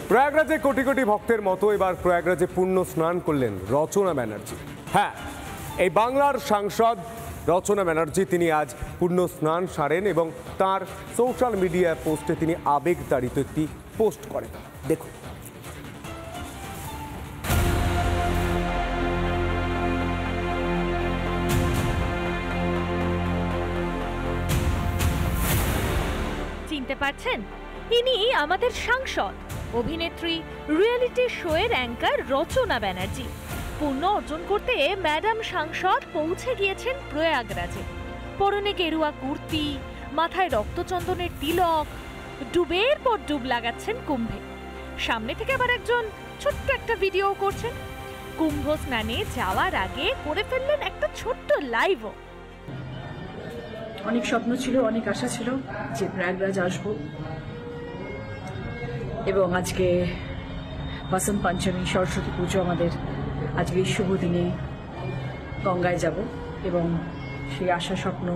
প্রয়াগরাজে কোটি কোটি ভক্তের মতো এবার প্রয়াগরাজে পুণ্য স্নান করলেন রচনা ব্যানার্জি। হ্যাঁ, এই বাংলার সাংসদ রচনা ব্যানার্জি তিনি আজ পুণ্য স্নান সারেন এবং তার সোশ্যাল মিডিয়া পোস্টে তিনি আবেগতাড়িত একটি পোস্ট করেন। দেখুন। চিনতে পারছেন, ইনি আমাদের সাংসদ, অভিনেত্রী, রিয়েলিটি শোয়ের অ্যাঙ্কার রচনা ব্যানার্জি। পুণ্য অর্জন করতে ম্যাডাম সাংসদ পৌঁছে গিয়েছেন প্রয়াগরাজে। পরনে গেরুয়া কুর্তি, মাথায় রক্তচন্দনের তিলক, ডুবের পর ডুব লাগাচ্ছেন কুম্ভে। সামনে থেকে আবার একজন ছোট্ট একটা ভিডিও করছেন। কুম্ভ স্নানে যাওয়ার আগে করে ফেললেন একটা ছোট্ট লাইভও। অনেক স্বপ্ন ছিল, অনেক আশা ছিল যে প্রয়াগরাজ আসবো এবং আজকে বসন্ত পঞ্চমী, সরস্বতী পুজো, আমাদের আজকে এই শুভ দিনে গঙ্গায় যাব এবং সেই আশা স্বপ্ন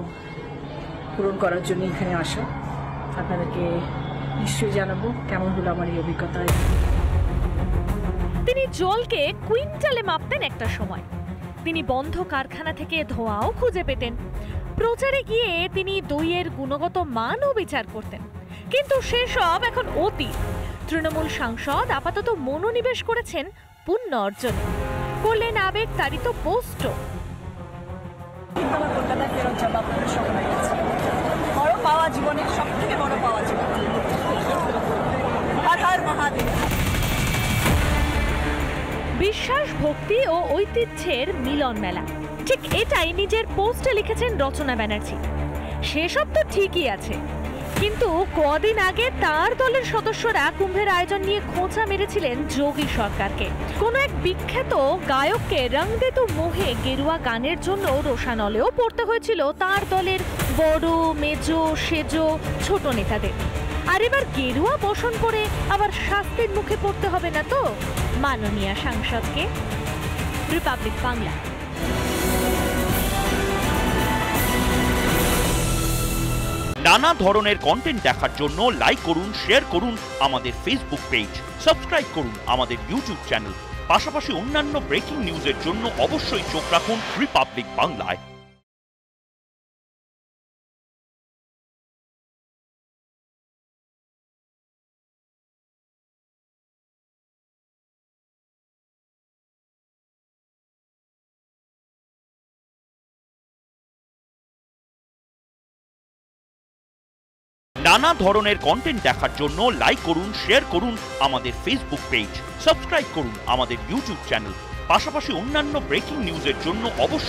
পূরণ করার জন্য এখানে আসা। আপনাদেরকে নিশ্চয়ই জানাবো কেমন হলো আমার এই অভিজ্ঞতা। তিনি জলকে কুইন্টালে মাপতেন একটা সময়। তিনি বন্ধ কারখানা থেকে ধোঁয়াও খুঁজে পেতেন। প্রচারে গিয়ে তিনি দইয়ের গুণগত মানও বিচার করতেন, কিন্তু সেসব এখন অতীত। তৃণমূল সাংসদ আপাতত মনোনিবেশ করেছেন পুণ্য অর্জনে। করলেন আবেগ তাড়িত পোস্টও। কলকাতায় ফেরত যাবো, আপনাদের সময় গেছে বড় পাওয়া, জীবনের সব থেকে বড় পাওয়া জীবন। হর হর মহাদেব। বিশ্বাস, ভক্তি ও ঐতিহ্যের মিলন মেলা, ঠিক এটাই নিজের পোস্টে লিখেছেন রচনা ব্যানার্জি। সেসব তো ঠিকই আছে, কিন্তু কদিন আগে তার দলের সদস্যরা কুম্ভের আয়োজন নিয়ে খোঁচা মেরেছিলেন যোগী সরকারকে। কোন এক বিখ্যাত গায়ককে রং দে তু মোহে গেরুয়া গানের জন্য রোষানলেও পড়তে হয়েছিল তার দলের বড়, মেজো, সেজো, ছোট নেতাদের। আর এবার গেরুয়া বসন করে আবার শাস্তির মুখে পড়তে হবে না তো মাননীয় সাংসদকে। রিপাবলিক বাংলা। নানা ধরনের কন্টেন্ট দেখার জন্য লাইক করুন, শেয়ার করুন আমাদের ফেসবুক পেজ, সাবস্ক্রাইব করুন আমাদের ইউটিউব চ্যানেল। পাশাপাশি অন্যান্য ব্রেকিং নিউজের জন্য অবশ্যই চোখ রাখুন রিপাবলিক বাংলায়। নানা ধরনের কন্টেন্ট দেখার জন্য লাইক করুন, শেয়ার করুন আমাদের ফেসবুক পেজ, সাবস্ক্রাইব করুন আমাদের ইউটিউব চ্যানেল। পাশাপাশি অন্যান্য ব্রেকিং নিউজের জন্য অবশ্যই